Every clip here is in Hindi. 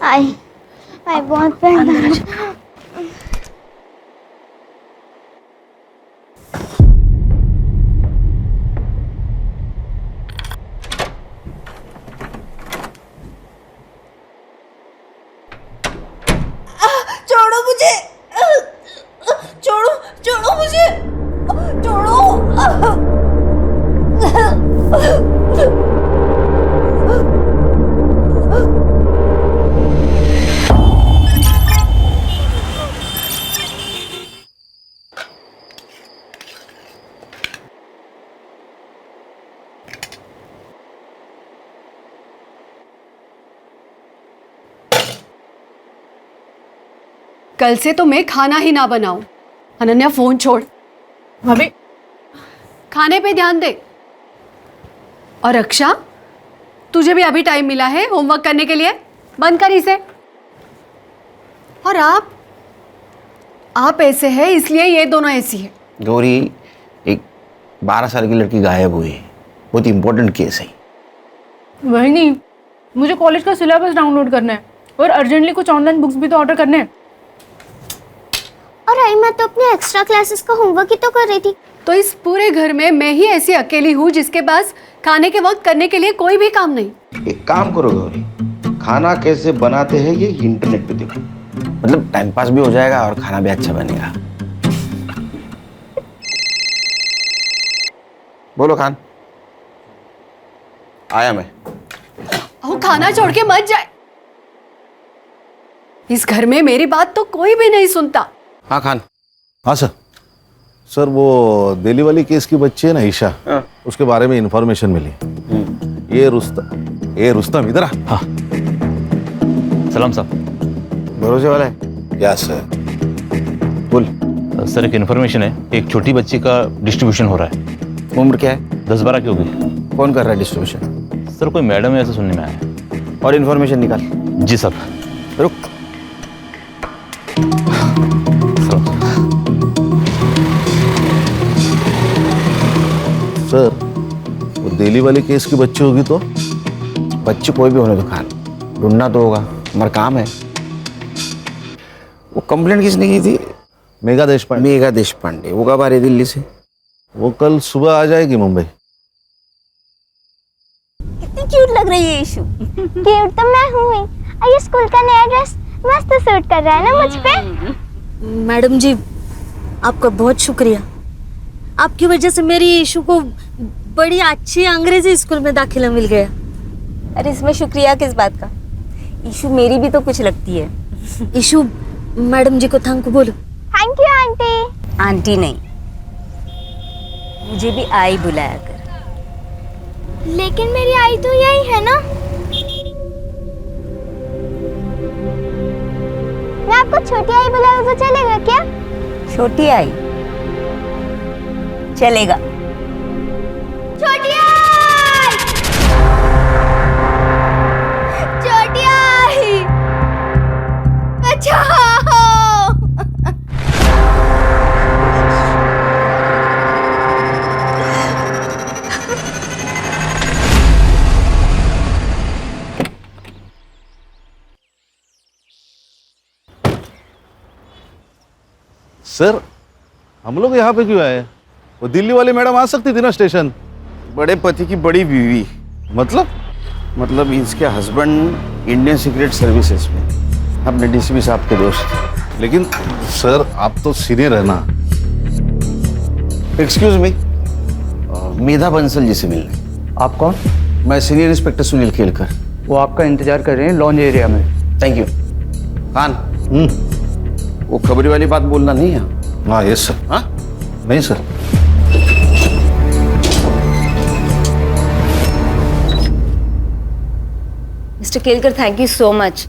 आई बहुत पैर। छोड़ो मुझे, छोड़ो छोड़ो मुझे, छोड़ो। कल से तो मैं खाना ही ना बनाऊं। अनन्या फोन छोड़। भाभी खाने पे ध्यान दे। और रक्षा, तुझे भी अभी टाइम मिला है होमवर्क करने के लिए, बंद कर इसे। और आप ऐसे हैं इसलिए ये दोनों ऐसी है। गौरी, एक 12 साल की लड़की गायब हुई है, बहुत इंपॉर्टेंट केस है। वही नहीं, मुझे कॉलेज का सिलेबस डाउनलोड करना है और अर्जेंटली कुछ ऑनलाइन बुक्स भी तो ऑर्डर करने हैं। और आई मैं तो अपने एक्स्ट्रा क्लासेस का होमवर्क ही तो कर रही थी। तो इस पूरे घर में मैं ही ऐसी अकेली हूँ जिसके पास खाने के वक्त करने के लिए कोई भी काम नहीं। एक काम करो गौरी, खाना कैसे बनाते हैं ये इंटरनेट पे देखो, मतलब टाइम पास भी हो जाएगा और खाना भी अच्छा बनेगा। बोलो खान। आया मैं। वो खाना छोड़ के मत जाए। इस घर में मेरी बात तो कोई भी नहीं सुनता। हाँ खान। हाँ सर। सर वो दिल्ली वाली केस की बच्ची है ना ईशा, उसके बारे में इंफॉर्मेशन मिली। ये रुस्तम इधर आ। हाँ सलाम साहब। भरोसे वाला है? Yes sir. बोल। सर एक इन्फॉर्मेशन है, एक छोटी बच्ची का डिस्ट्रीब्यूशन हो रहा है। उम्र क्या है? 10-12 की होगी। कौन कर रहा है डिस्ट्रीब्यूशन? सर कोई मैडम है ऐसा सुनने में आया है। और इन्फॉर्मेशन निकाल। जी साहब। रुक। सर वो दिल्ली वाली केस की बच्ची होगी तो? बच्ची कोई भी होने दो खान, ढूंढना तो होगा, हमारा काम है। वो कंप्लेंट किसने की थी? मेघा देशपांडे। मेघा देशपांडे। वो कब आ रही दिल्ली से? वो कल सुबह आ जाएगी मुंबई। कितनी क्यूट लग रही है ईशु। क्यूट तो मैं हूँ ही। और ये स्कूल का नया ड्रेस मस्त सूट कर रहा है ना मुझ पे। मैडम जी, आपका बहुत शुक्रिया। आपकी वजह से मेरी ईशु को बड़ी अच्छी अंग्रेजी स्कूल में दाखिला मिल गया। अरे इसमें शुक्रिया किस बात का? ईशु मेरी भी तो कुछ लगती है। ईशु, मैडम जी को थैंक यू बोलो। Thank you aunty. आंटी नहीं, मुझे भी आई बुलाया कर। लेकिन मेरी आई तो यही है ना। मैं आपको छोटी आई बुलाऊं तो चलेगा क्या? छोटी आई चलेगा। छोटी आई, छोटी आई, बचाओ। सर हम लोग यहाँ पे क्यों आए? वो दिल्ली वाली मैडम आ सकती थी ना स्टेशन। बड़े पति की बड़ी बीवी। मतलब इसके हस्बैंड इंडियन सीक्रेट सर्विसेज में, अपने डीसीपी साहब के दोस्त। लेकिन सर आप तो सीनियर है ना। एक्सक्यूज मी, मेधा बंसल जी से मिलने। आप कौन? मैं सीनियर इंस्पेक्टर सुनील खेलकर। वो आपका इंतजार कर रहे हैं लॉन्ज एरिया में। Thank you. खान, वो खबरी वाली बात बोलना नहीं है। हाँ यस सर। हाँ नहीं sir. Mister Kelkar, thank you so much.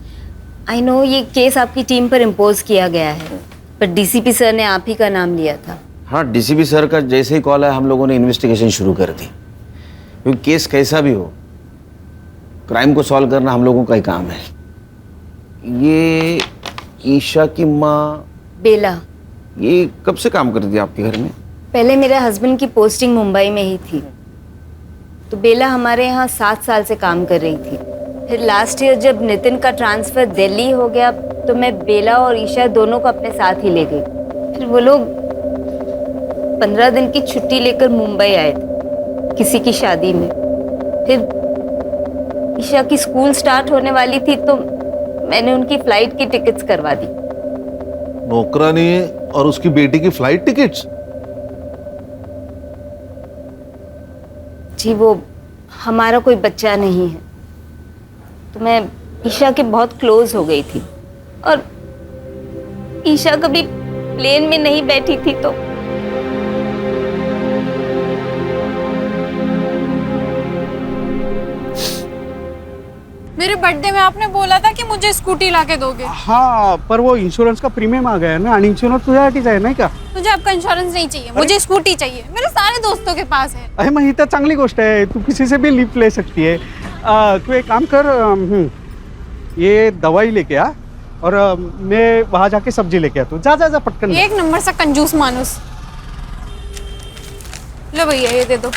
I know ये केस आपकी टीम पर इम्पोज किया गया है, पर डीसीपी सर ने आप ही का नाम लिया था। हाँ, डीसीपी सर का जैसे ही कॉल है हम लोगों ने इन्वेस्टिगेशन शुरू कर दी, क्योंकि केस कैसा भी हो, क्राइम को सॉल्व करना हम लोगों का ही काम है। ये ईशा की माँ बेला, ये कब से काम करती थी आपके घर में? पहले मेरे हस्बैंड की पोस्टिंग मुंबई में ही थी, तो बेला हमारे यहाँ 7 साल से काम कर रही थी। फिर लास्ट ईयर जब नितिन का ट्रांसफ़र दिल्ली हो गया तो मैं बेला और ईशा दोनों को अपने साथ ही ले गई। फिर वो लोग 15 दिन की छुट्टी लेकर मुंबई आए थे किसी की शादी में। फिर ईशा की स्कूल स्टार्ट होने वाली थी तो मैंने उनकी फ्लाइट की टिकट्स करवा दी। नौकरानी और उसकी बेटी की फ्लाइट टिकट्स? जी वो हमारा कोई बच्चा नहीं है तो मैं ईशा के बहुत क्लोज हो गई थी और ईशा कभी प्लेन में नहीं बैठी थी तो मेरे बर्थडे में आपने बोला था कि मुझे स्कूटी लाके दोगे। हाँ पर वो इंश्योरेंस का प्रीमियम आ गया है ना, आणि इंश्योरेंस तुझ्यासाठीच आहे नाही का? मुझे आपका इंश्योरेंस नहीं चाहिए, मुझे स्कूटी चाहिए। मेरे सारे दोस्तों के पास है। अरे मग ही तर चांगली गोष्ट आहे, तू किसी से भी लिफ्ट ले सकती है। तू एक काम कर, ये दवाई लेके आ और मैं वहाँ जाके सब्जी लेके आता हूँ। जा जा जा पटकन। एक नंबर सा कंजूस मानुस। लो भैया ये दे दो।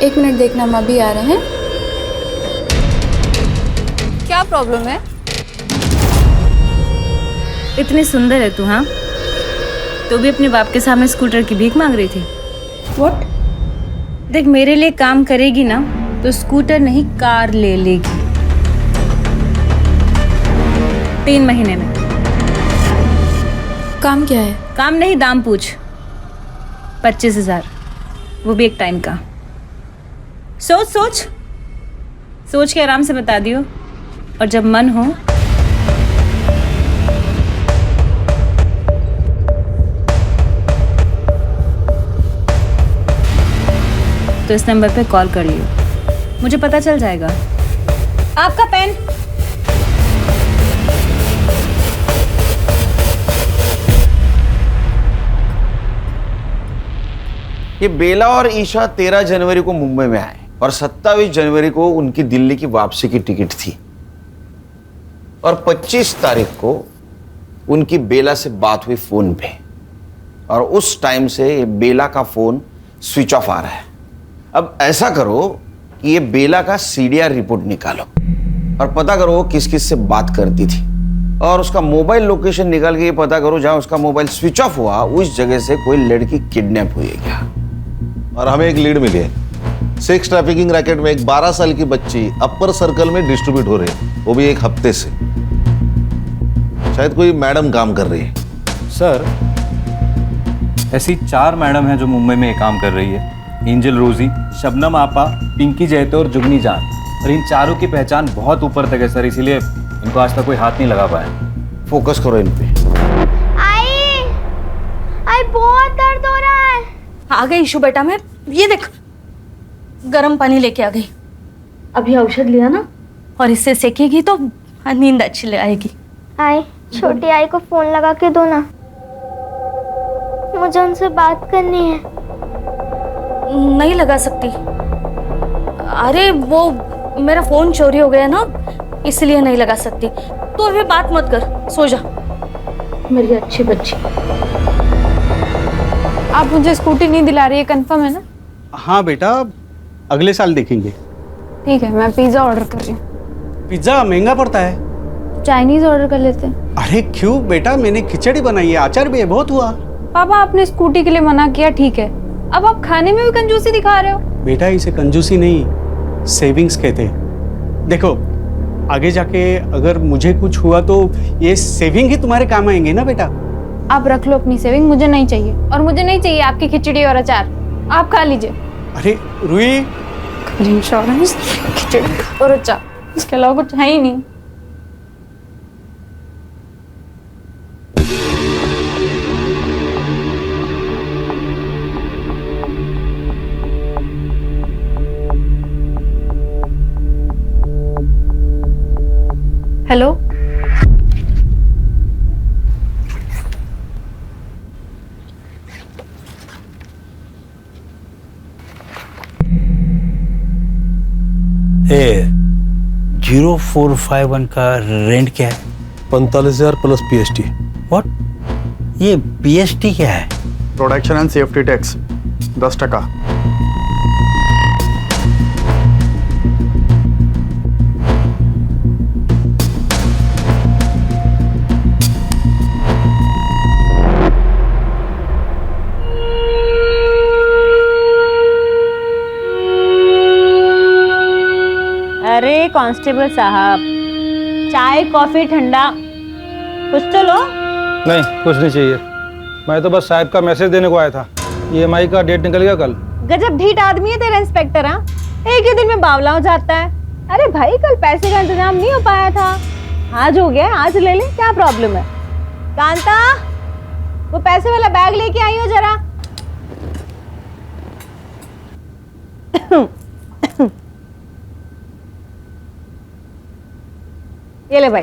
एक मिनट देखना, हम अभी आ रहे हैं। क्या प्रॉब्लम है? इतनी सुंदर है तू, हाँ? तो भी अपने बाप के सामने स्कूटर की भीख मांग रही थी। व्हाट? देख मेरे लिए काम करेगी ना तो स्कूटर नहीं कार ले लेगी 3 महीने में। काम क्या है? काम नहीं, दाम पूछ। 25,000, वो भी एक टाइम का। सोच सोच सोच के आराम से बता दियो और जब मन हो तो इस नंबर पे कॉल कर लियो, मुझे पता चल जाएगा। आपका पेन। ये बेला और ईशा 13 जनवरी को मुंबई में आए और 27 जनवरी को उनकी दिल्ली की वापसी की टिकट थी और 25 तारीख को उनकी बेला से बात हुई फोन पे और उस टाइम से ये बेला का फोन स्विच ऑफ आ रहा है। अब ऐसा करो कि ये बेला का सीडीआर रिपोर्ट निकालो और पता करो किस किस से बात करती थी और उसका मोबाइल लोकेशन निकाल के ये पता करो जहां उसका मोबाइल स्विच ऑफ हुआ उस जगह से कोई लड़की किडनैप हुई है क्या। और हमें एक लीड मिली है, सेक्स ट्रैफिकिंग रैकेट में एक 12 साल की बच्ची अपर सर्कल में डिस्ट्रीब्यूट हो रही है, वो भी 1 हफ्ते से। शायद कोई मैडम काम कर रही है। सर ऐसी 4 मैडम हैं जो मुंबई में ये काम कर रही है। एंजल रोजी, शबनम आपा, पिंकी जैतो और जुगनी जान। और इन चारों की पहचान बहुत ऊपर तक है सर, इसीलिए इनको आज तक कोई हाथ नहीं लगा पाया। फोकस करो इन पे। आई बहुत दर्द हो रहा है। आ गई ईशु बेटा, मैं ये देख गर्म पानी लेके आ गई। अभी औषध लिया ना और इससे सेकेगी तो नींद अच्छी आएगी। आई छोटी आई को फोन लगा के दो ना, मुझे उनसे बात करनी है। नहीं लगा सकती, अरे वो मेरा फोन चोरी हो गया ना इसलिए नहीं लगा सकती। तो अभी बात मत कर, सो जा मेरी अच्छी बच्ची। आप मुझे स्कूटी नहीं दिला रही है, कंफर्म है ना? हाँ बेटा, अगले साल देखेंगे। ठीक है, मैं पिज्जा ऑर्डर कर रही हूँ। पिज्जा महंगा पड़ता है। चाइनीज ऑर्डर कर लेते हैं। अरे क्यों बेटा, मैंने खिचड़ी बनाई है, अचार भी है, बहुत हुआ। पापा आपने स्कूटी के लिए मना किया, ठीक है, अब आप खाने में भी कंजूसी दिखा रहे हो। बेटा इसे कंजूसी नहीं, सेविंग्स कहते हैं। देखो आगे जाके अगर मुझे कुछ हुआ तो ये सेविंग ही तुम्हारे काम आएंगे ना बेटा। आप रख लो अपनी सेविंग, मुझे नहीं चाहिए। और मुझे नहीं चाहिए आपकी खिचड़ी और अचार, आप खा लीजिए। अरे रुई, इंश्योरेंस, खिचड़ी और अचार, इसके अलावा कुछ है ही नहीं। हेलो, 0451 का रेंट क्या है? 45,000 प्लस PST। व्हाट? ये BST क्या है? Production and safety tax 10%। अरे कांस्टेबल साहब, चाय कॉफी ठंडा कुछ तो लो। नहीं, कुछ नहीं चाहिए। मैं तो बस साहब का मैसेज देने को आया था। EMI का डेट निकल गया कल। गजब ढीठ आदमी है तेरा इंस्पेक्टर। हाँ, एक ही दिन में बावला हो जाता है। अरे भाई, कल पैसे का इंतजाम नहीं हो पाया था, आज हो गया, आज ले ले, क्या प्रॉब्लम है? कांता, वो पैसे वाला बैग लेके आई हो जरा। ये ले भाई।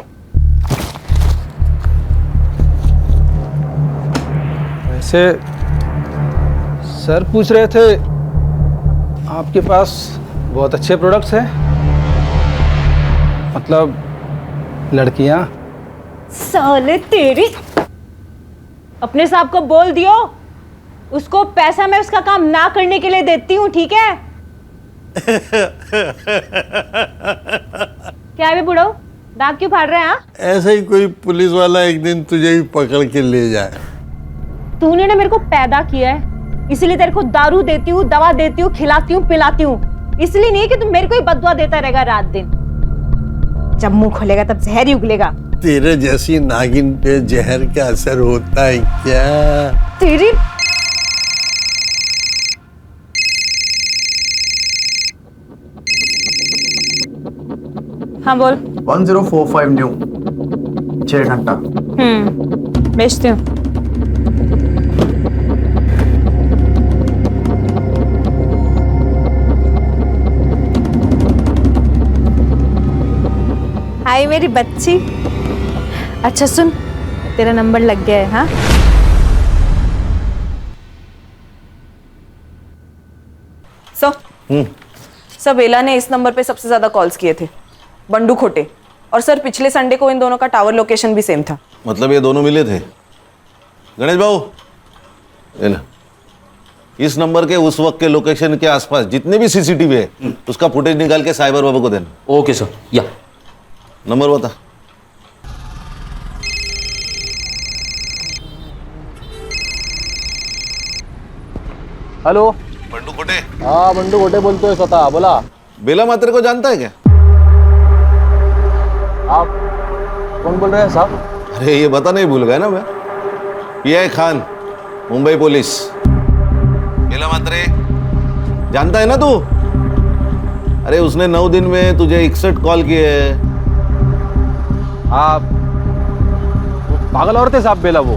वैसे सर पूछ रहे थे आपके पास बहुत अच्छे प्रोडक्ट्स हैं, मतलब लड़कियां। साले तेरी, अपने साहब को बोल दियो, उसको पैसा मैं उसका काम ना करने के लिए देती हूँ, ठीक है? क्या है बे बुढ़ो, दांत क्यों फाड़ रहे हैं? ऐसे ही कोई पुलिस वाला एक दिन तुझे भी पकड़ के ले जाए। तूने ना मेरे को पैदा किया है, इसलिए तेरे को दारू देती हूँ, दवा देती हूँ, खिलाती हूँ, पिलाती हूँ, इसलिए नहीं कि तू मेरे को ही बददुआ देता रहेगा रात दिन। जब मुंह खोलेगा तब जहर ही उगलेगा। तेरे जैसी नागिन पे जहर का असर होता है क्या? तेरी हाँ बोल। 1045 न्यू 6 घंटा। बेचती हूँ। हाय मेरी बच्ची। अच्छा सुन, तेरा नंबर लग गया है। हाँ, सर बेला ने इस नंबर पे सबसे ज्यादा कॉल्स किए थे, बंडू खोटे। और सर पिछले संडे को इन दोनों का टावर लोकेशन भी सेम था। मतलब ये दोनों मिले थे? गणेश बाबू, ये लो। इस नंबर के उस वक्त के लोकेशन के आसपास जितने भी CCTV है उसका फुटेज निकाल के साइबर बाबू को देना। Okay sir. या नंबर बता। हेलो, बंडू खोटे। हाँ बंडू खोटे बोलतोय स्वतः, बोला। बेला मात्रे को जानता है क्या? आप कौन बोल रहे हैं साहब? अरे ये बता नहीं भूल गया ना मैं। PI Khan, Mumbai police. बेला मात्रे जानता है ना तू? अरे उसने 9 दिन में तुझे 61 कॉल किए हैं। आप पागल औरत है साहब बेला। वो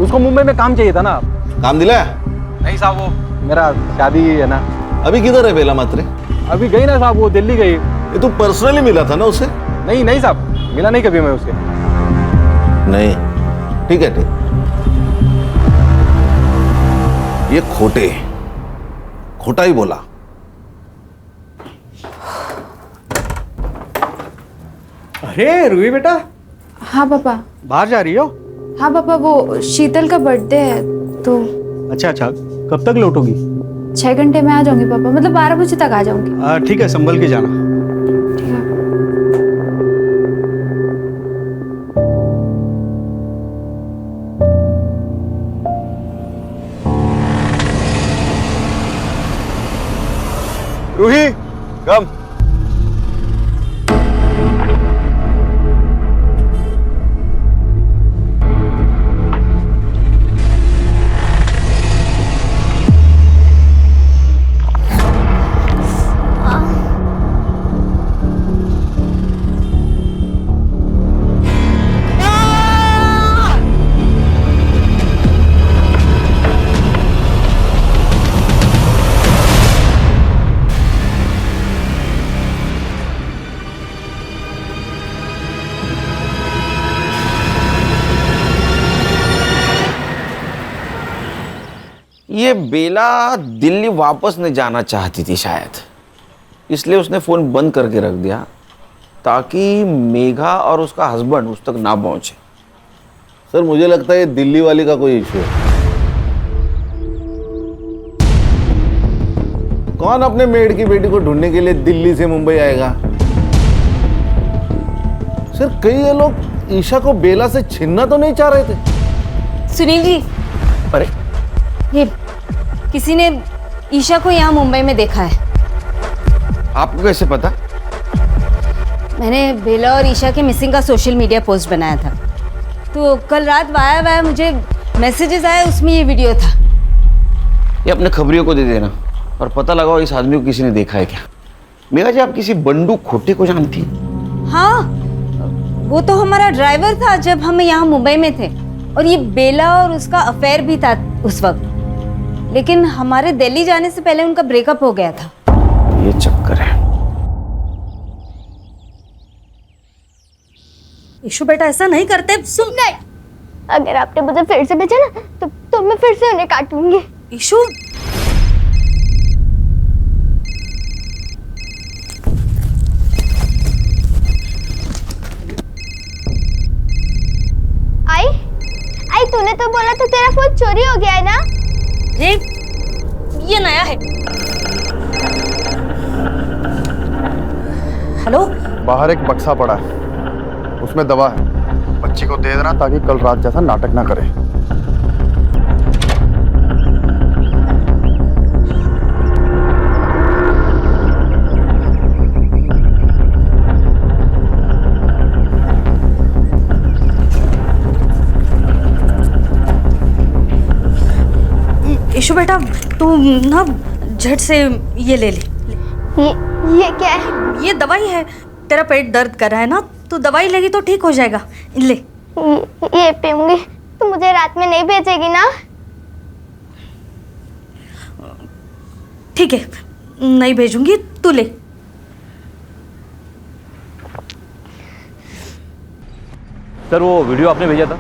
उसको मुंबई में काम चाहिए था ना। काम दिलाया? नहीं साहब, वो मेरा शादी है ना। अभी किधर है बेला मात्रे? अभी गई ना साहब, वो दिल्ली गई। ये तू पर्सनली मिला था ना उसे? नहीं नहीं साहब, मिला नहीं कभी मैं उससे। नहीं, ठीक है, ठीक। ये खोटा ही बोला। अरे रूही बेटा, हाँ पापा। बाहर जा रही हो? हाँ पापा, वो शीतल का बर्थडे है तो। अच्छा, कब तक लौटोगी? 6 घंटे में आ जाऊंगी पापा, मतलब 12 बजे तक आ जाऊंगी। ठीक है, संभल के जाना। रूही, कम। ये बेला दिल्ली वापस नहीं जाना चाहती थी शायद। इसलिए उसने फ़ोन बंद करके रख दिया ताकि मेघा और उसका हस्बैंड उस तक ना पहुंचे। सर मुझे लगता है ये दिल्ली वाली का कोई इशू है। कौन अपने मेड की बेटी को ढूंढने के लिए दिल्ली से मुंबई आएगा? सर कई ये लोग ईशा को बेला से छीनना तो नहीं चाह रहे थे? सुनील जी, अरे ये किसी ने ईशा को यहाँ मुंबई में देखा है। आपको कैसे पता? मैंने बेला और ईशा के मिसिंग का सोशल मीडिया पोस्ट बनाया था, तो कल रात वाया मुझे मैसेजेस आए, उसमें ये वीडियो था। ये अपने खबरियों को दे देना और पता लगाओ इस आदमी को किसी ने देखा है क्या। मेघा जी, आप किसी बंडू खोटे को जानती हैं? हाँ, वो तो हमारा ड्राइवर था जब हम यहाँ मुंबई में थे, और ये बेला और उसका अफेयर भी था उस वक्त, लेकिन हमारे दिल्ली जाने से पहले उनका ब्रेकअप हो गया था। ये चक्कर है। ईशु बेटा ऐसा नहीं करते, सुन। नहीं, अगर आपने मुझे फिर से भेजा ना तो मैं फिर से उन्हें काटूंगी। ईशु, आई तूने तो बोला था तेरा फोन चोरी हो गया है ना? ये नया है। हेलो, बाहर एक बक्सा पड़ा है, उसमें दवा है, बच्ची को दे देना ताकि कल रात जैसा नाटक ना करे। ईशु बेटा तू ना झट से ये ले ले। ये क्या है? ये दवाई है, तेरा पेट दर्द कर रहा है ना, तो दवाई लेगी तो ठीक हो जाएगा। ले। ये पीऊंगी। तो मुझे रात में नहीं भेजेगी ना? ठीक है, नहीं भेजूंगी, तू ले। सर वो वीडियो आपने भेजा था,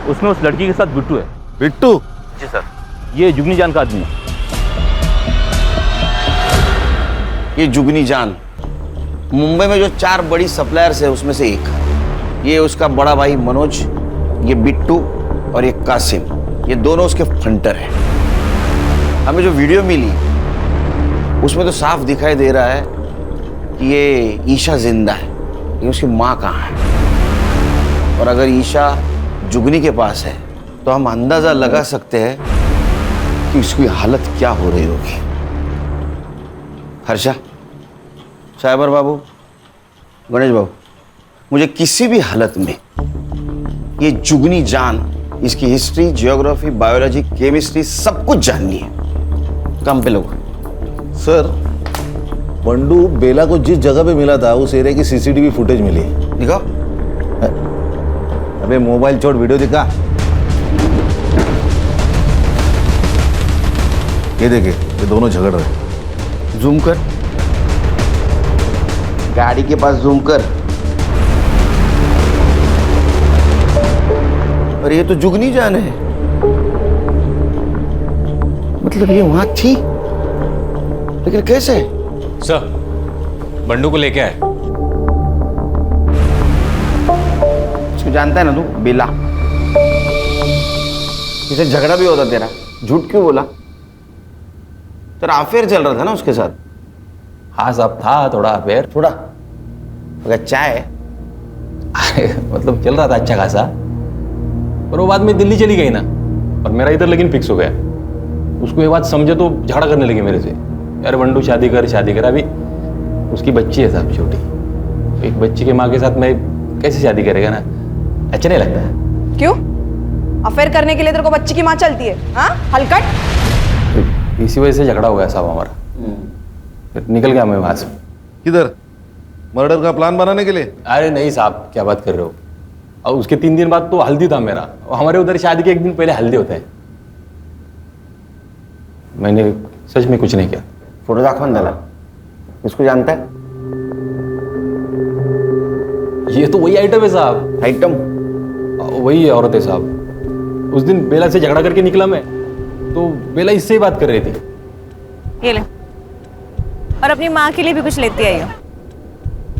उसमें उस लड़की के साथ बिट्टू है। बिट्टू? जी सर, ये जुगनी जान का आदमी है। ये जुगनी जान मुंबई में जो 4 बड़ी सप्लायर्स है उसमें से एक। ये उसका बड़ा भाई मनोज, ये बिट्टू और ये कासिम, ये दोनों उसके फंटर हैं। हमें जो वीडियो मिली उसमें तो साफ दिखाई दे रहा है कि ये ईशा जिंदा है, लेकिन उसकी माँ कहाँ है। और अगर ईशा जुगनी के पास है तो हम अंदाजा लगा सकते हैं कि उसकी हालत क्या हो रही होगी। हर्षा, साइबर बाबू, गणेश बाबू, मुझे किसी भी हालत में ये जुगनी जान, इसकी हिस्ट्री, जियोग्राफी, बायोलॉजी, केमिस्ट्री सब कुछ जाननी है। काम पे लोग। सर बंडू बेला को जिस जगह पे मिला था उस एरिया की सीसीटीवी फुटेज मिली है। दिखाओ। अबे मोबाइल छोड़, वीडियो दिखा। ये देखे, ये दोनों झगड़ रहे। जूम कर, गाड़ी के पास जूम कर। और ये तो जुगनी जान है, मतलब ये वहां थी, लेकिन कैसे? सर बंडू को लेके आए। इसको जानता है ना तू, बेला। इसे झगड़ा भी होता तेरा, झूठ क्यों बोला? तेरा अफेयर चल रहा था ना उसके साथ? हाँ साहब, था थोड़ा अफेयर। थोड़ा? अगर चाय मतलब चल रहा था अच्छा खासा, पर वो बाद में दिल्ली चली गई ना, और मेरा इधर लेकिन फिक्स हो गया। उसको ये बात समझे तो झगड़ा करने लगी मेरे से, यार बंडू शादी कर शादी कर। अभी उसकी बच्ची है साहब छोटी, एक बच्ची के माँ के साथ मैं कैसे शादी करेगा ना, अच्छा नहीं लगता है। क्यों? अफेयर करने के लिए तेरे को बच्ची की माँ चलती है? हाँ हलकट। इसी वजह से झगड़ा हो गया साहब हमारा, फिर निकल गया मैं वहां से। किधर? मर्डर का प्लान बनाने के लिए? अरे नहीं साहब, क्या बात कर रहे हो। और उसके 3 दिन बाद तो हल्दी था मेरा, और हमारे उधर शादी के 1 दिन पहले हल्दी होता है। मैंने सच में कुछ नहीं किया। फोटो दाखवा ना, इसको जानता है? ये तो वही आइटम है साहब। आइटम? वही औरत है साहब। उस दिन बेला से झगड़ा करके निकला मैं, तो बेला इससे ही बात कर रही थी। ये ले। और अपनी माँ के लिए भी कुछ लेती आई हो।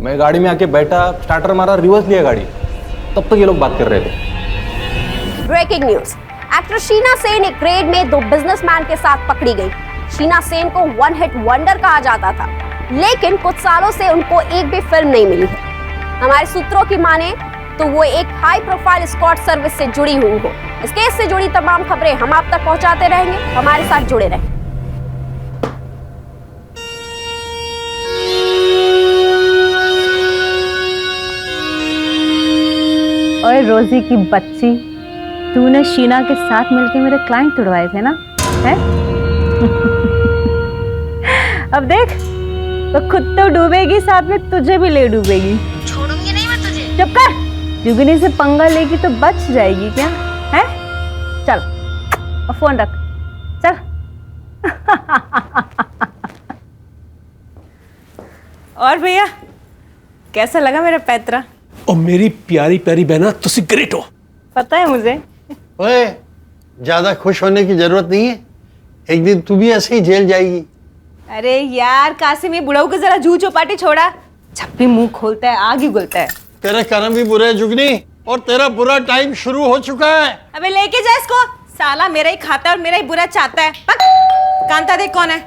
मैं गाड़ी में आके बैठा, स्टार्टर मारा, रिवर्स लिया गाड़ी, तब तक ये लोग बात कर रहे थे। Breaking news, actor Sheena Sen एक रेड में 2 बिजनेसमैन के साथ पकड़ी गई। शीना सेन को वन हिट वंडर कहा जाता था, लेकिन कुछ सालों से उनको एक भी फिल्म नहीं मिली है। हमारे सूत्रों की माने तो वो एक हाई प्रोफाइल एस्कॉर्ट सर्विस से जुड़ी हुई हो। इस केस से जुड़ी तमाम खबरें हम आप तक पहुंचाते रहेंगे, हमारे साथ जुड़े रहें। ओए रोजी की बच्ची, तूने शीना के साथ मिलके मेरे क्लाइंट तुड़वाए थे ना, है? अब देख, तो खुद तो डूबेगी, साथ में तुझे भी ले डूबेगी। छोड़ूंगी नहीं मैं तुझे। चुप कर, जुगनी से पंगा लेगी तो बच जाएगी क्या, है? चल, और फोन रख, चल। और भैया, कैसा लगा मेरा पैतरा? और मेरी प्यारी प्यारी बहना, तुसी ग्रेट हो। पता है मुझे। ओए, ज्यादा खुश होने की जरूरत नहीं है, एक दिन तू भी ऐसे ही जेल जाएगी। अरे यार कासिम, ये बुढ़ाऊ को जरा जू चौपाटी छोड़ा, जब भी मुंह खोलता है आग ही उगलता है। तेरे कर्म भी बुरे हैं जुगनी, और तेरा बुरा टाइम शुरू हो चुका है। अबे लेके जा इसको, साला मेरा ही खाता है और मेरा ही बुरा चाहता है। कांता देख कौन है।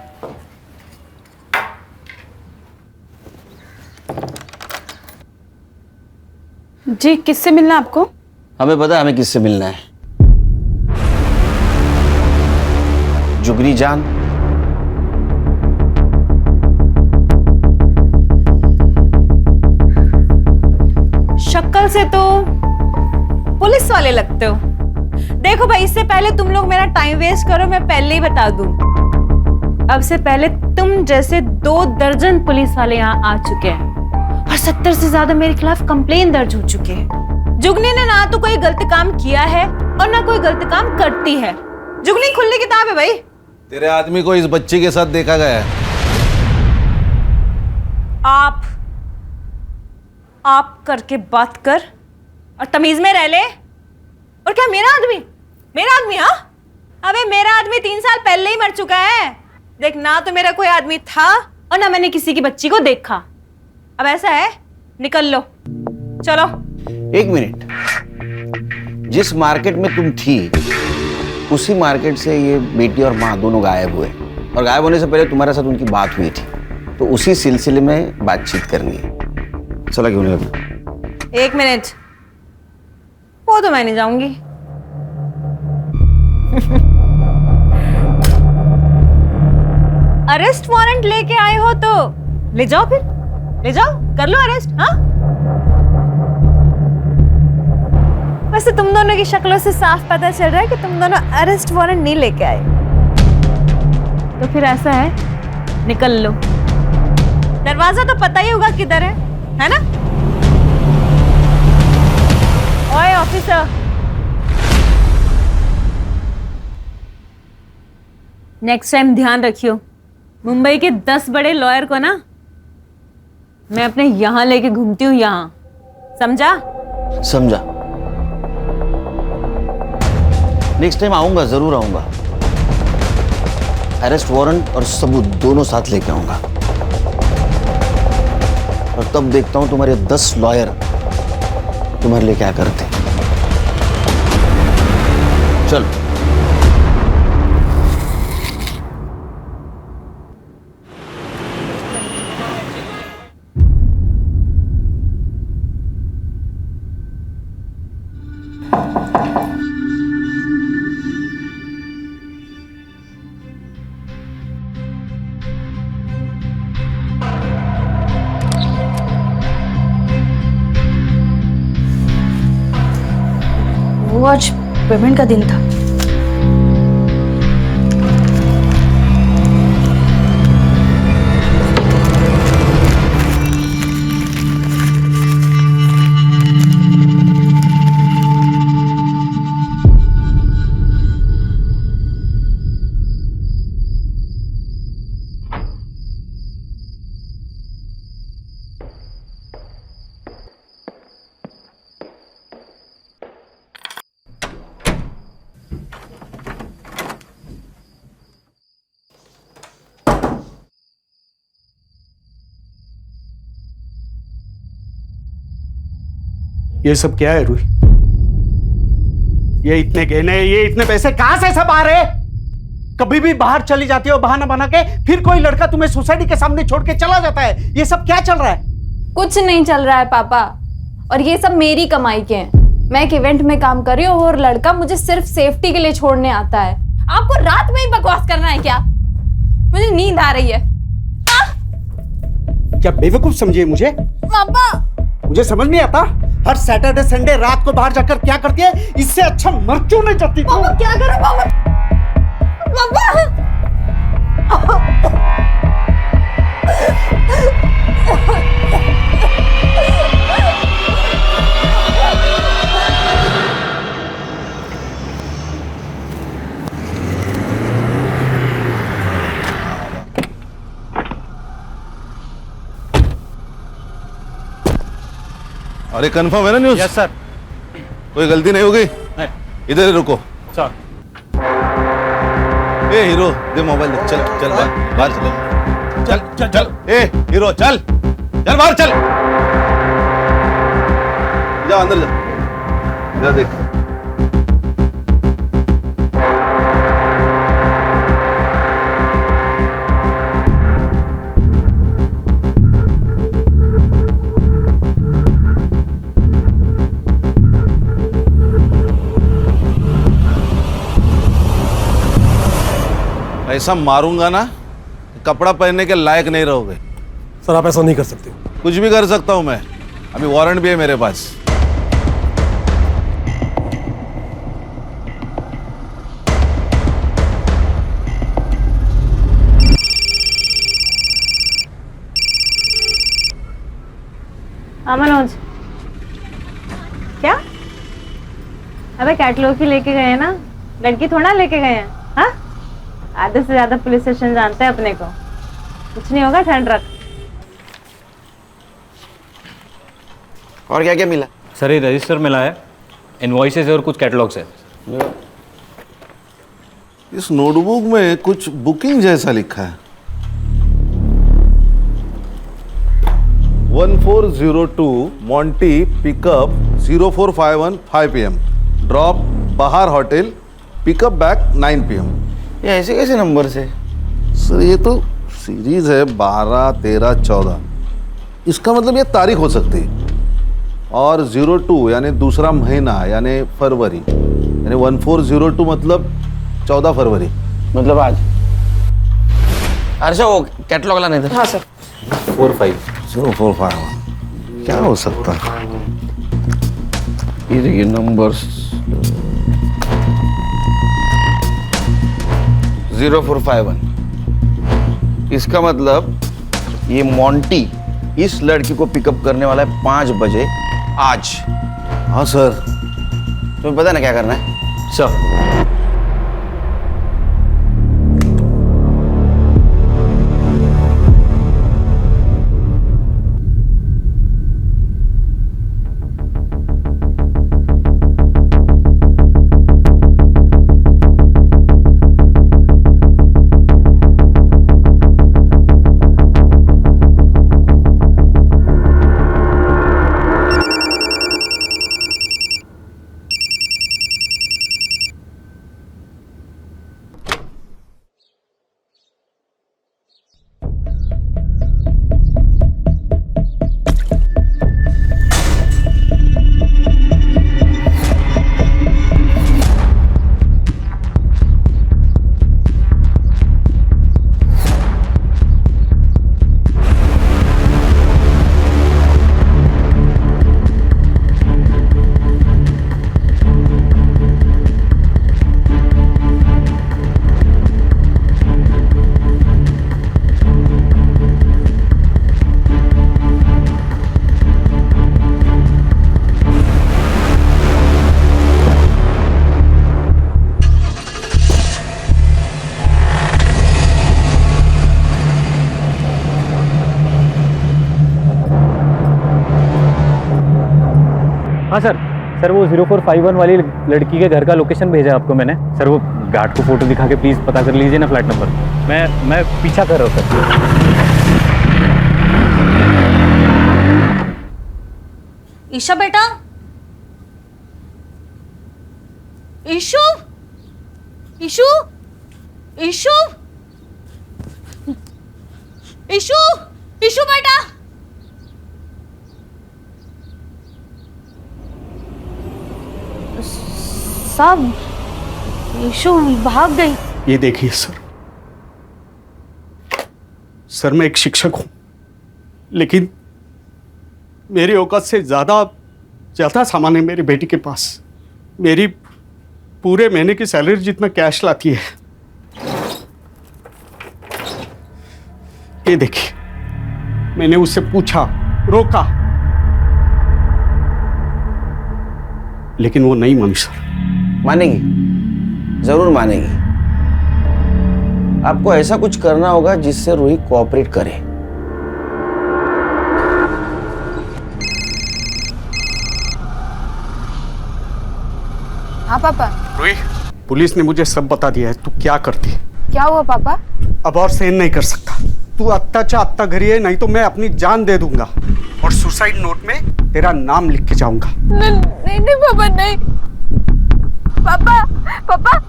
जी, किससे मिलना आपको? हमें पता है हमें किससे मिलना है। जुगनी जान। शक्ल से तो पुलिस वाले लगते हो। देखो भाई, इससे पहले तुम लोग मेरा टाइम वेस्ट करो, मैं पहले ही बता दूं, अब से पहले तुम जैसे 2 दर्जन पुलिस वाले यहाँ आ चुके हैं और 70 से ज्यादा मेरे खिलाफ कंप्लेन दर्ज हो चुके हैं। जुगनी ने ना तो कोई गलत काम किया है और ना कोई गलत काम करती है। जुगनी खुली किताब है भाई। तेरे आदमी को इस बच्ची के साथ देखा गया है। आप करके बात कर और तमीज में रह ले। और क्या मेरा आदमी, हाँ? अबे मेरा आदमी 3 साल पहले ही मर चुका है। देख, ना तो मेरा कोई आदमी था और ना मैंने किसी की बच्ची को देखा। अब ऐसा है, निकल लो, चलो। 1 मिनट, जिस मार्केट में तुम थी उसी मार्केट से ये बेटी और माँ दोनों गायब हुए, और गायब होने से पहले तुम्हारे साथ उनकी बात हुई थी, तो उसी सिलसिले में बातचीत करनी है। चला क्यों नहीं लगा? 1 मिनट, वो तो मैं नहीं जाऊंगी। अरेस्ट वारंट लेके आए हो तो ले जाओ, फिर ले जाओ, कर लो अरेस्ट। हाँ, वैसे तुम दोनों की शक्लों से साफ पता चल रहा है कि तुम दोनों अरेस्ट वारंट नहीं लेके आए। तो फिर ऐसा है, निकल लो। दरवाजा तो पता ही होगा किधर है ना? ओए ऑफिसर, नेक्स्ट टाइम ध्यान रखियो, मुंबई के 10 बड़े लॉयर को ना मैं अपने यहां लेके घूमती हूँ, यहां, समझा? समझा। नेक्स्ट टाइम आऊंगा, जरूर आऊंगा। अरेस्ट वारंट और सबूत दोनों साथ लेके आऊंगा, और तब देखता हूं तुम्हारे 10 लॉयर तुम्हारे लिए क्या करते। चल। वो आज पेमेंट का दिन था। ये सब क्या है रूही? ये इतने गहने, ये इतने पैसे कहां से सब आ रहे? कभी भी बाहर चली जाती हो बहाना बना के, फिर कोई लड़का तुम्हें सोसाइटी के सामने छोड़ के चला जाता है। ये सब क्या चल रहा है? कुछ नहीं चल रहा है पापा, और ये सब मेरी कमाई के हैं। मैं एक इवेंट में काम कर रही हूँ और लड़का मुझे सिर्फ सेफ्टी के लिए छोड़ने आता है। आपको रात में ही बकवास करना है क्या? मुझे नींद आ रही है। क्या बेवकूफ समझिए मुझे? पापा मुझे समझ नहीं आता, हर सैटरडे संडे रात को बाहर जाकर क्या करती है? इससे अच्छा मर क्यों नहीं जाती? पापा क्या करो पापा? अरे कंफर्म है ना न्यूज़? Yes sir. कोई गलती नहीं होगी? इधर ही रुको। सर। ए हीरो, दे मोबाइल दे। चल चल बाहर चलो। चल चल चल। ए हीरो चल चल बाहर चल। जा अंदर जा। जा देख। ऐसा मारूंगा ना, कपड़ा पहनने के लायक नहीं रहोगे। सर आप ऐसा नहीं कर सकते। कुछ भी कर सकता हूं मैं, अभी वारंट भी है मेरे पास। मनोज, क्या? अबे कैटलॉग ही लेके गए हैं ना, लड़की थोड़ा लेके गए हैं। हाँ, आधे से ज्यादा पुलिस स्टेशन जानते हैं अपने को। कुछ नहीं होगा, ठंड रख। और क्या क्या मिला? सर ये रजिस्टर मिला है, इनवॉइसेस है और कुछ कैटलॉग्स है। इस नोटबुक में कुछ बुकिंग जैसा लिखा है। 1402 मॉन्टी पिकअप 0451 5 PM, ड्रॉप बहार होटल, पिकअप बैक 9 PM। ये ऐसे कैसे नंबर से? सर ये तो सीरीज है 12, 13, 14। इसका मतलब ये तारीख हो सकती है। और 02 यानी दूसरा महीना यानी फरवरी, यानी 1402 मतलब 14 फरवरी, मतलब आज। अच्छा वो कैटलॉग लाने थे। हाँ सर। 0451 क्या हो सकता है? ये देखिए नंबर्स 0451। इसका मतलब ये मॉन्टी इस लड़की को पिकअप करने वाला है 5 बजे आज। हाँ सर। तुम्हें पता ना क्या करना है? सर हाँ सर वो 0451 वाली लड़की के घर का लोकेशन भेजा आपको मैंने। सर वो गार्ड को फोटो दिखा के प्लीज़ पता कर लीजिए ना फ्लैट नंबर। मैं पीछा कर रहा हूँ सर। ईशा बेटा, ईशु ईशु ईशु ईशु ईशु बेटा। साहब ईशु भाग गई। ये देखिए सर मैं एक शिक्षक हूं, लेकिन मेरी औकात से ज्यादा सामान है मेरी बेटी के पास। मेरी पूरे महीने की सैलरी जितना कैश लाती है। ये देखिए, मैंने उससे पूछा, रोका, लेकिन वो नहीं मानी सर। मानेगी, जरूर मानेगी। आपको ऐसा कुछ करना होगा जिससे रूही कोऑपरेट करे। हाँ पापा। रूही, पुलिस ने मुझे सब बता दिया है। तू क्या करती है? क्या हुआ पापा? अब और सहन नहीं कर सकता। तू अत्ता अत्ता घरी है, नहीं तो मैं अपनी जान दे दूंगा और सुसाइड नोट में तेरा नाम लिख के जाऊंगा। नहीं नहीं पापा, नहीं पापा। पापा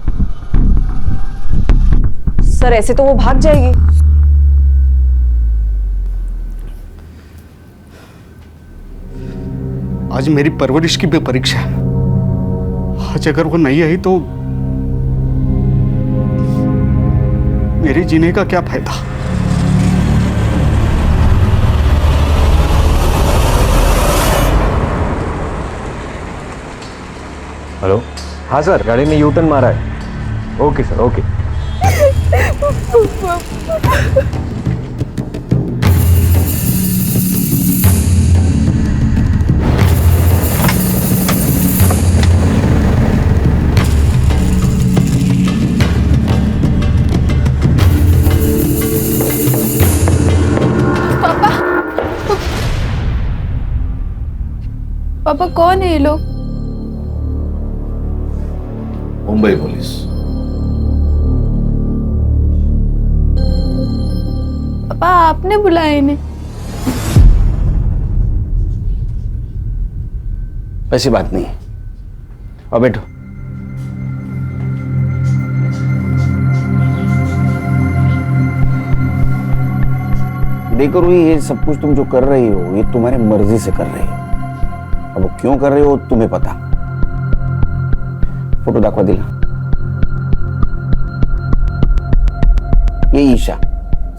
सर ऐसे तो वो भाग जाएगी। आज मेरी परवरिश की भी परीक्षा है। आज अगर वो नहीं आई तो मेरे जीने का क्या फायदा? हेलो। हाँ सर, गाड़ी ने यू टर्न मारा है। Okay sir, okay. पापा कौन है ये लोग? मुंबई पुलिस। पापा आपने बुलाया इन्हें? वैसी बात नहीं है। और बैठो। देखो रूही, ये सब कुछ तुम जो कर रही हो ये तुम्हारी मर्जी से कर रही हो। अब वो क्यों कर रहे हो तुम्हें पता। फोटो दाखवा दिला। ये ईशा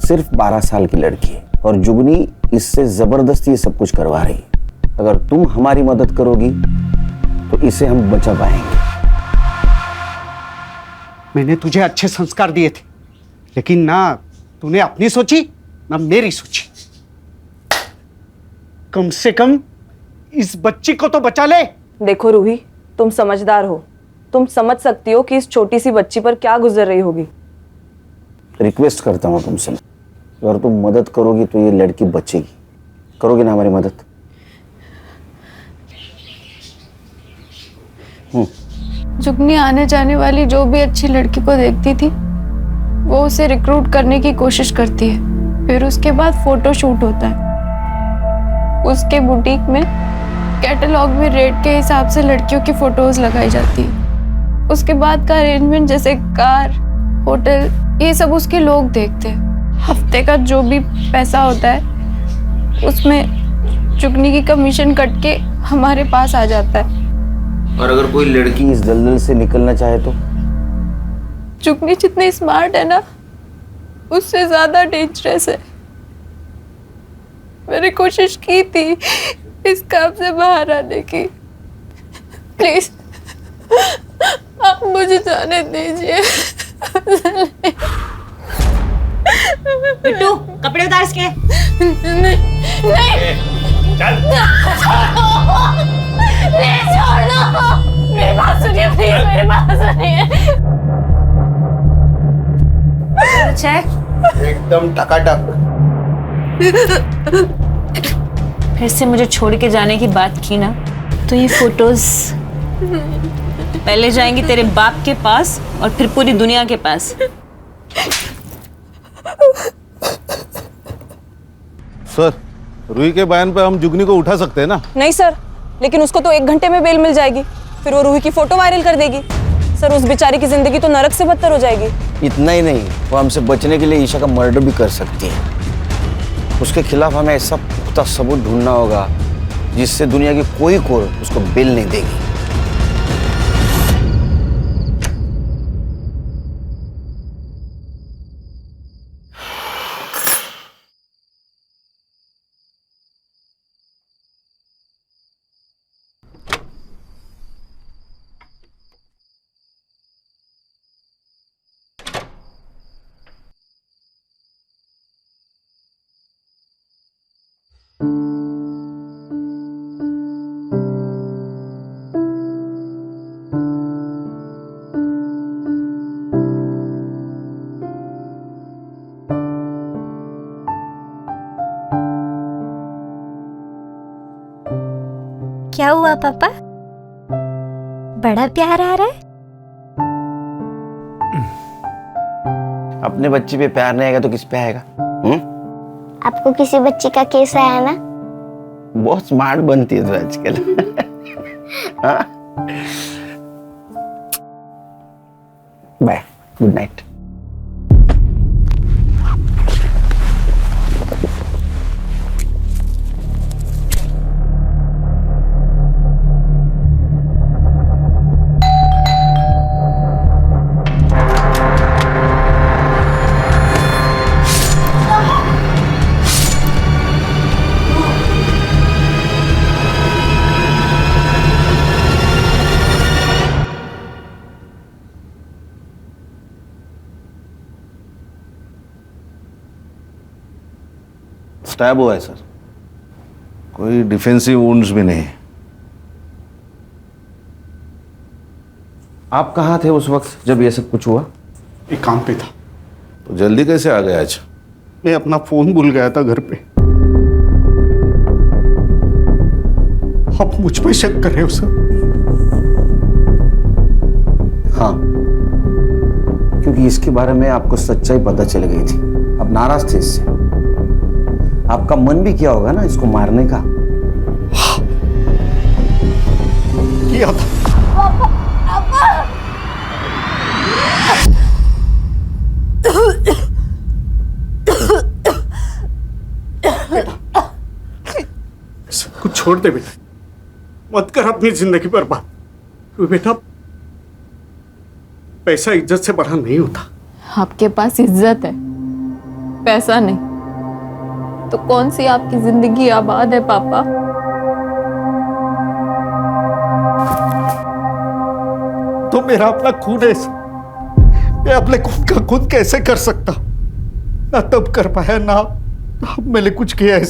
सिर्फ 12 साल की लड़की है और जुगनी इससे जबरदस्ती ये सब कुछ करवा रही है। अगर तुम हमारी मदद करोगी तो इसे हम बचा पाएंगे। मैंने तुझे अच्छे संस्कार दिए थे, लेकिन ना तूने अपनी सोची ना मेरी सोची। कम से कम इस बच्ची को तो बचा ले। देखो रूही, तुम समझदार हो, तुम समझ सकती हो कि इस छोटी सी बच्ची पर क्या गुजर रही होगी। रिक्वेस्ट करता हूं तुमसे, अगर तुम मदद करोगी तो ये लड़की बचेगी। करोगे ना हमारी मदद? जुगनी आने जाने वाली जो भी अच्छी लड़की को देखती थी वो उसे रिक्रूट करने की कोशिश करती है। फिर उसके बाद फोटो शूट होता है। उसके बुटीक में कैटलॉग में रेट के हिसाब से लड़कियों की फोटोज लगाई जाती है। उसके बाद का अरेंजमेंट जैसे कार, होटल, ये सब उसके लोग देखते हैं। हफ्ते का जो भी पैसा होता है उसमें जुगनी की कमीशन कट के हमारे पास आ जाता है। और अगर कोई लड़की इस दलदल से निकलना चाहे तो? जुगनी जितनी स्मार्ट है ना उससे ज्यादा डेंजरस है। मैंने कोशिश की थी इस काम से बाहर आने की। प्लीज आप मुझे जाने दीजिए। बिट्टू, कपड़े उतार इसके। नहीं चल। प्लीज छोड़ दो। मेरी बात सुनिए प्लीज, मेरी बात सुनिए। अच्छा एकदम टकाटक। फिर से मुझे छोड़ के जाने की बात की ना तो ये फोटोज पहले जाएंगी तेरे बाप के पास और फिर पूरी दुनिया के पास। सर, रूही के बयान पे हम जुगनी को उठा सकते हैं ना? नहीं सर, लेकिन उसको तो 1 घंटे में बेल मिल जाएगी। फिर वो रूही की फोटो वायरल कर देगी। सर उस बेचारी की जिंदगी तो नरक से बदतर हो जाएगी। इतना ही नहीं, वो हमसे बचने के लिए ईशा का मर्डर भी कर सकती है। उसके खिलाफ हमें ऐसा पुख्ता सबूत ढूंढना होगा जिससे दुनिया की कोई कोर्ट उसको बेल नहीं देगी। क्या हुआ पापा? बड़ा प्यार आ रहा है? अपने बच्चे पे प्यार नहीं आएगा तो किस पे आएगा? आपको किसी बच्ची का केस आया ना? बहुत स्मार्ट बनती है तो आजकल। हाँ? Bye, good night. स्टैब हुआ है सर, कोई डिफेंसिव वुंड्स भी नहीं। आप कहाँ थे उस वक्त जब ये सब कुछ हुआ? एक काम पे था। तो जल्दी कैसे आ गए आज? मैं अपना फोन भूल गया था घर पे। आप मुझ पे शक कर रहे हो सर? हाँ, क्योंकि इसके बारे में आपको सच्चाई पता चल गई थी। अब नाराज थे इससे। आपका मन भी किया होगा ना इसको मारने का। किया था। कुछ छोड़ दे बेटा, मत कर अपनी जिंदगी बर्बाद। बेटा, पैसा इज्जत से बड़ा नहीं होता। आपके पास इज्जत है, पैसा नहीं, तो कौन सी आपकी जिंदगी आबाद है पापा? तो मेरा अपना खून है। मैं अपने खून का खून कैसे कर सकता? ना तब कर पाया ना अब मैंने कुछ किया है।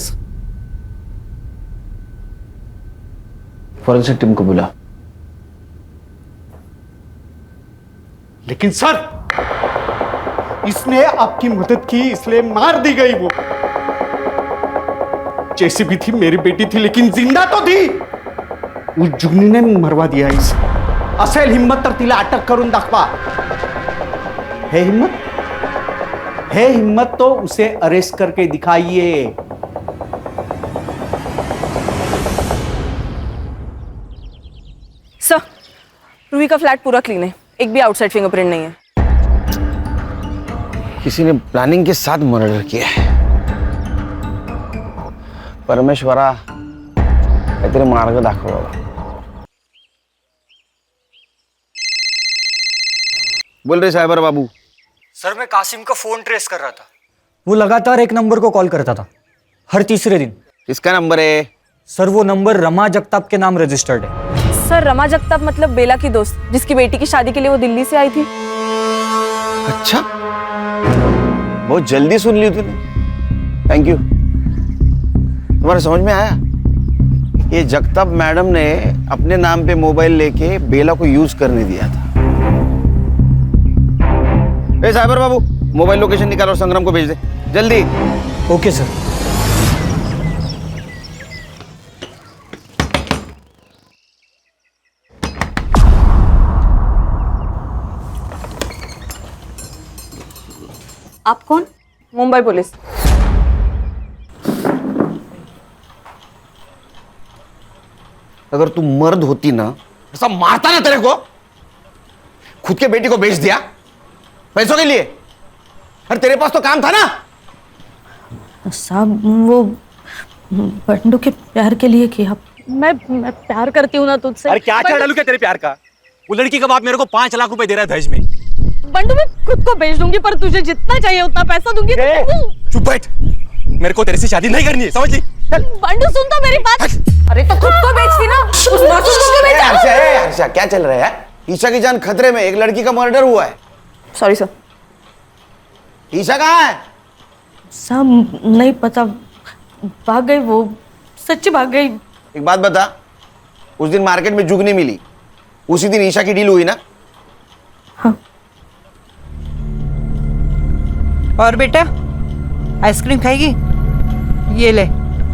फॉरेंसिक टीम को बुला। लेकिन सर, इसने आपकी मदद की इसलिए मार दी गई। वो जैसी भी थी मेरी बेटी थी, लेकिन जिंदा तो थी। उस जुगनी ने मरवा दिया इसे। असेल हिम्मत तर तिला अटक करून दाखवा। है हिम्मत? है हिम्मत तो उसे अरेस्ट करके दिखाइए। सर, रूही का फ्लैट पूरा क्लीन है, एक भी आउटसाइड फिंगरप्रिंट नहीं है। किसी ने प्लानिंग के साथ मर्डर किया है। परमेश्वरा, काहीतरी मार्ग दाखव बाबा। बोल रहे साइबर बाबू। सर, मैं कासिम का फोन ट्रेस कर रहा था। वो लगातार एक नंबर को कॉल करता था, हर तीसरे दिन। किसका नंबर है? सर, वो नंबर रमा जगताप के नाम रजिस्टर्ड है। सर, रमा जगताप मतलब बेला की दोस्त, जिसकी बेटी की शादी के लिए वो दिल्ली से आई थी। अच्छा, बहुत जल्दी सुन ली तूने। Thank you. तुम्हारे समझ में आया? ये जगताप मैडम ने अपने नाम पे मोबाइल लेके बेला को यूज करने दिया था। ए साइबर बाबू, मोबाइल लोकेशन निकाल और संग्राम को भेज दे जल्दी। Okay sir. आप कौन? मुंबई पुलिस। अगर तू मर्द होती ना, ऐसा मारता ना तेरे को। खुद के बेटी को बेच दिया पैसों के लिए? अरे तेरे पास तो काम था ना। साहब वो बंडू के प्यार के लिए किया। मैं प्यार करती हूँ ना तुझसे। अरे क्या अच्छा डालू क्या तेरे प्यार का? वो लड़की का बाप मेरे को 5 लाख रुपए दे रहा है दहेज में। बंडू मैं खुद को बेच दूंगी, पर तुझे जितना चाहिए उतना पैसा दूंगी। चुप बैठ, मेरे को तेरे से शादी नहीं करनी है, समझ ली? बंडू सुन तो मेरी बात। अरे तो खुद को बेचती ना, उस मासूम को भी बेचा। हर्षा क्या चल रहा है? ईशा की जान खतरे में, एक लड़की का मर्डर हुआ है। Sorry sir. ईशा कहाँ है? साहब नहीं पता, भाग गई वो, सच्ची भाग गई। एक बात बता, उस दिन मार्केट में जुगनी मिली, उसी दिन ईशा की डील हुई ना? हाँ। और बेटा आइसक्रीम खाएगी? ये ले,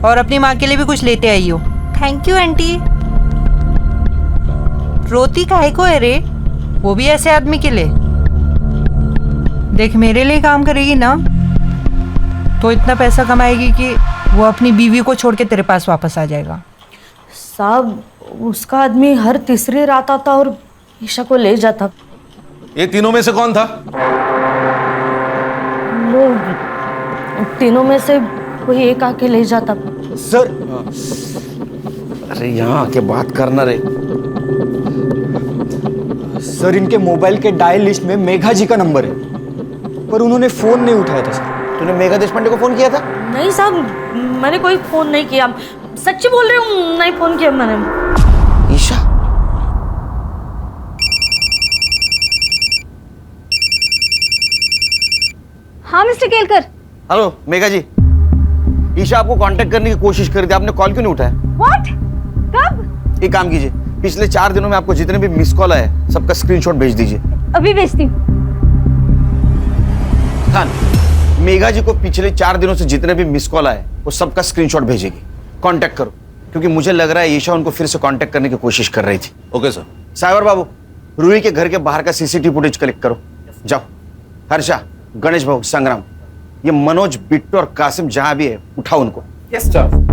और अपनी माँ के लिए भी कुछ लेते आई हो। Thank you aunty. रोती काहे को है रे? वो भी ऐसे आदमी के लिए। देख मेरे लिए काम करेगी ना तो इतना पैसा कमाएगी कि वो अपनी बीवी को छोड़ के तेरे पास वापस आ जाएगा। साहब उसका आदमी हर तीसरी रात आता और ईशा को ले जाता। ये तीनों में से कौन था? वो तीनों में से कोई एक आके ले जाता। सर अरे यहाँ आके बात करना रे। सर इनके मोबाइल के डायल लिस्ट में मेघा जी का नंबर है, पर उन्होंने फोन नहीं उठाया था सर। तूने मेघा देशपांडे को फोन किया था? नहीं साहब, मैंने कोई फोन नहीं किया, सच्ची बोल रही हूँ, नहीं फोन किया मैंने। ईशा हाँ मिस्टर केलकर। हेलो मेघा जी, ईशा आपको कांटेक्ट करने की कोशिश कर दी, आपने कॉल क्यों नहीं उठाया? व्हाट? कब? एक काम कीजिए, पिछले 4 दिनों में आपको जितने भी मिस कॉल आए सबका स्क्रीनशॉट भेज दीजिए। अभी भेजती हूँ। खान, मेघा जी को पिछले 4 दिनों से जितने भी मिस कॉल आए वो सबका स्क्रीनशॉट भेजेगी। कांटेक्ट करो, क्योंकि मुझे लग रहा है ईशा उनको फिर से कांटेक्ट करने की कोशिश कर रही थी। Okay sir. साइबर बाबू, रूही के घर के बाहर का सीसीटीवी फुटेज कलेक्ट करो। जाओ। हर्षा, गणेश भाऊ, संग्राम, ये मनोज, बिट्टू और कासिम जहां भी है उठाओ उनको। Yes sir.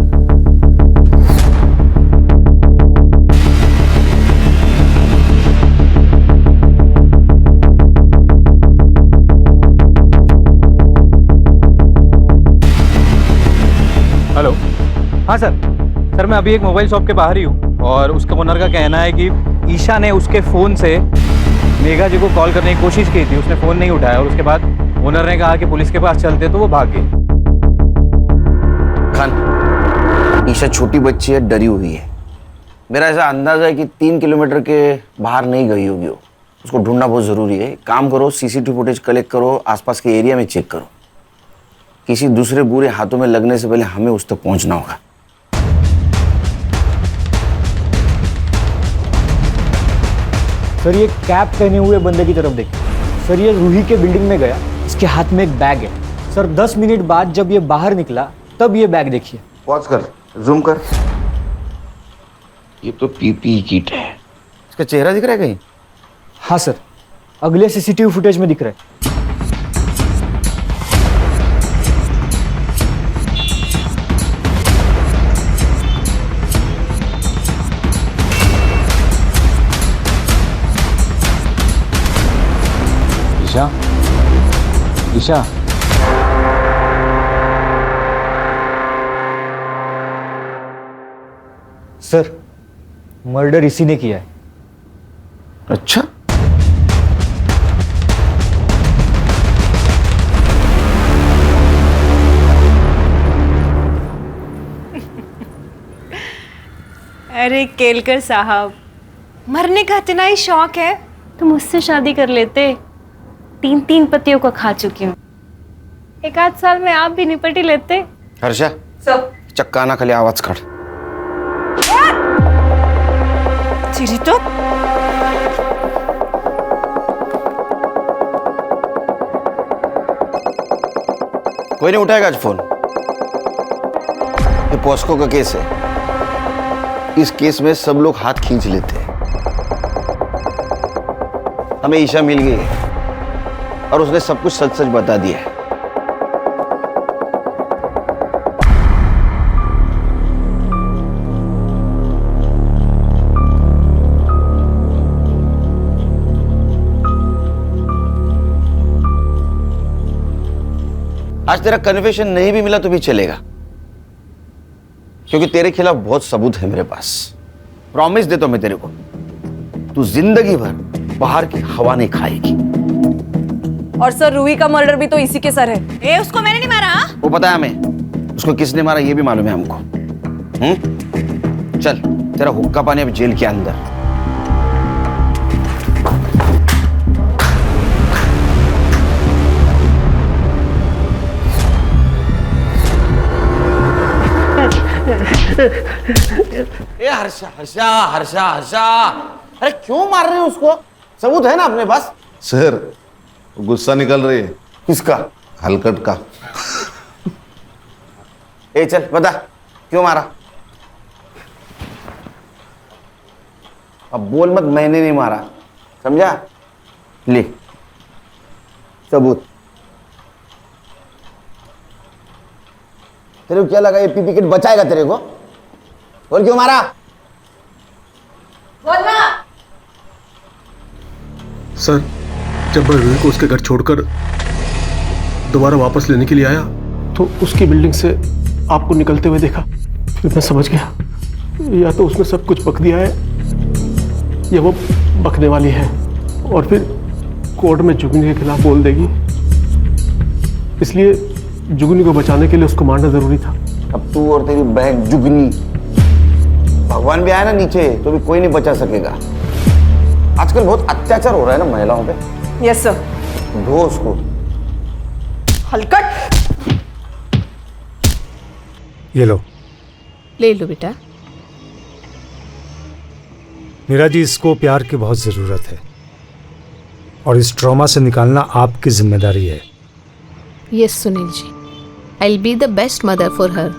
हेलो, हाँ सर मैं अभी एक मोबाइल शॉप के बाहर ही हूँ और उसका ओनर का कहना है कि ईशा ने उसके फ़ोन से मेघा जी को कॉल करने की कोशिश की थी, उसने फ़ोन नहीं उठाया और उसके बाद ओनर ने कहा कि पुलिस के पास चलते तो वो भाग गई। खान, ईशा छोटी बच्ची है, डरी हुई है। मेरा ऐसा अंदाजा है कि 3 किलोमीटर के बाहर नहीं गई होगी वो। उसको ढूंढना बहुत ज़रूरी है। काम करो, सीसीटीवी फुटेज कलेक्ट करो, आसपास के एरिया में चेक करो। किसी दूसरे बुरे हाथों में लगने से पहले हमें उस तक पहुंचना होगा। सर ये कैप पहने हुए बंदे की तरफ देखिए। सर ये रूही के बिल्डिंग में गया, इसके हाथ में एक बैग है। सर 10 मिनट बाद जब ये बाहर निकला तब ये बैग देखिए। पॉज कर, जूम कर। ये तो पीपीई किट है। इसका चेहरा दिख रहा है कहीं? हाँ सर, अगले सीसीटीवी फुटेज में दिख रहा है। ईशा, ईशा, सर मर्डर इसी ने किया है। अच्छा, अरे केलकर साहब, मरने का इतना ही शौक है तो मुझसे शादी कर लेते। 3 पतियों को खा चुकी हूँ, 1 आध साल में आप भी निपट ही लेते। हर्षा, चक्का ना खाली आवाज काढ। चिरी तो कोई नहीं उठाएगा आज फोन। ये पॉस्को का केस है, इस केस में सब लोग हाथ खींच लेते हैं। हमें ईशा मिल गई है और उसने सब कुछ सच सच बता दिया है। आज तेरा कन्फेशन नहीं भी मिला तो भी चलेगा, क्योंकि तेरे खिलाफ बहुत सबूत है मेरे पास। प्रॉमिस देता हूं मैं तेरे को, तू जिंदगी भर बाहर की हवा नहीं खाएगी। और सर रूही का मर्डर भी तो इसी के सर है। ए उसको मैंने नहीं मारा। वो पता है हमें, उसको किसने मारा ये भी मालूम है हमको। चल, तेरा हुक्का पानी अब जेल के अंदर। ए हर्षा हर्षा हर्षा हर्षा, अरे क्यों मार रहे हो उसको? सबूत है ना अपने पास। सर गुस्सा निकल रही है। किसका? हलकट का। ए चल बता क्यों मारा? अब बोल मत मैंने नहीं मारा, समझा? ले सबूत। तेरे को क्या लगा ये पीपी किट बचाएगा तेरे को? बोल क्यों मारा? बोलना। सर, जब मैं रूही को उसके घर छोड़कर दोबारा वापस लेने के लिए आया तो उसकी बिल्डिंग से आपको निकलते हुए देखा। फिर मैं समझ गया या तो उसने सब कुछ बक दिया है या वो बकने वाली है, और फिर कोर्ट में जुगनी के खिलाफ बोल देगी। इसलिए जुगनी को बचाने के लिए उसको मारना जरूरी था। अब तू और तेरी बहन जुगनी, भगवान भी आया ना नीचे तो भी कोई नहीं बचा सकेगा। आजकल बहुत अत्याचार हो रहा है ना महिलाओं पे। Yes sir. धो उसको। हलकट। ये लो। ले लो बेटा। मीरा जी, इसको प्यार की बहुत ज़रूरत है और इस ट्रॉमा से निकालना आपकी जिम्मेदारी है। Yes Sunil ji, I will be the best mother for her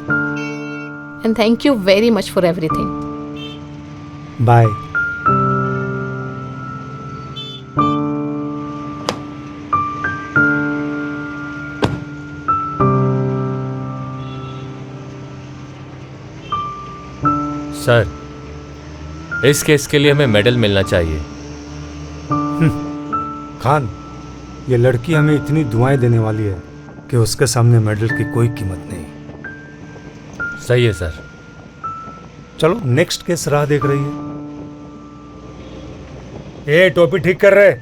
and thank you very much for everything. Bye. Sir, इस केस के लिए हमें मेडल मिलना चाहिए। खान, ये लड़की हमें इतनी दुआएं देने वाली है कि उसके सामने मेडल की कोई कीमत नहीं। सही है सर। चलो नेक्स्ट केस राह देख रही है। ए टोपी ठीक कर रहे।